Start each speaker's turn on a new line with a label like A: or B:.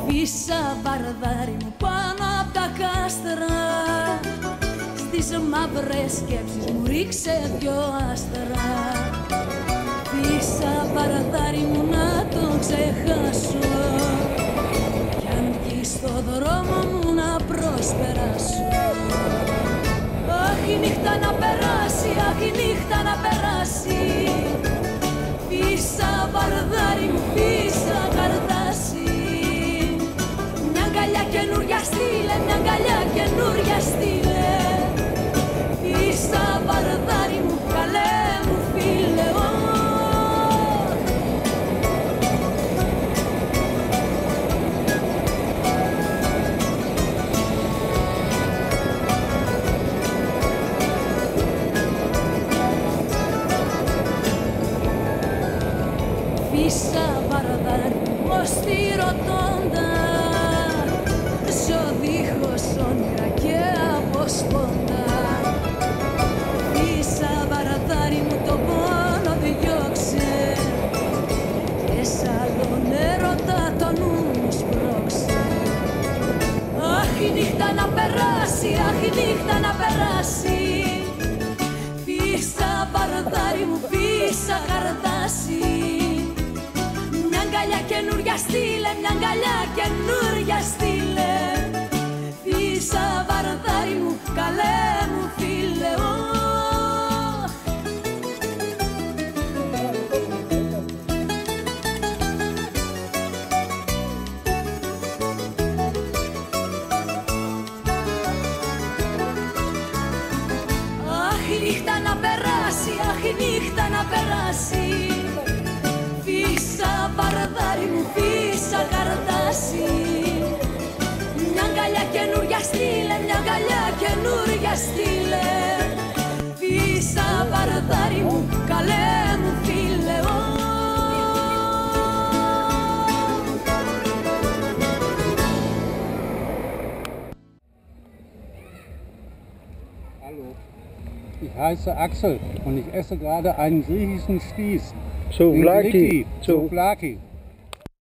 A: Φύσα βαρδάρι μου πάνω απ' τα κάστρα, στις μαύρες σκέψεις μου ρίξε δυο άστρα. Φύσα βαρδάρι μου να τον ξεχάσω, κι αν βγει στο δρόμο μου να προσπεράσω. Αχ, η νύχτα να περάσει, αχ, η νύχτα να περάσει. Φύσα βαρδάρι μου, φύσα καρτάσι. Μια αγκαλιά καινούρια στείλε, μια αγκαλιά καινούρια στείλε. Φύσα βαρδάρι μου, καλέ μου φίλε. Φύσα βαρδάρι μου, ως τη ρωτώντα, ζω δίχως όνειρα και αποσπόντα. Φύσα βαρδάρι μου, το πόνο διώξε, και σ' άλλον έρωτα το νου μου σπρώξε. Αχ, η νύχτα να περάσει, αχ, η νύχτα να περάσει. Φύσα βαρδάρι μου, φύσα καρτάσι. Μια αγκαλιά καινούρια στείλε, μια αγκαλιά καινούρια στείλε. Φύσα βαρδάρι μου, καλέ μου φίλε. Αχ, η νύχτα να περάσει, αχ, η νύχτα να περάσει. Φύσα βαρδάρι μου, φύσα καρτάσι. Μια αγκαλιά καινούρια στείλε, μια αγκαλιά καινούρια στείλε. Φύσα βαρδάρι μου, καλέ μου φίλε.
B: Hallo, ich heiße Axel und ich esse gerade einen griechischen Spieß.
C: Souvlaki.
B: Souvlaki.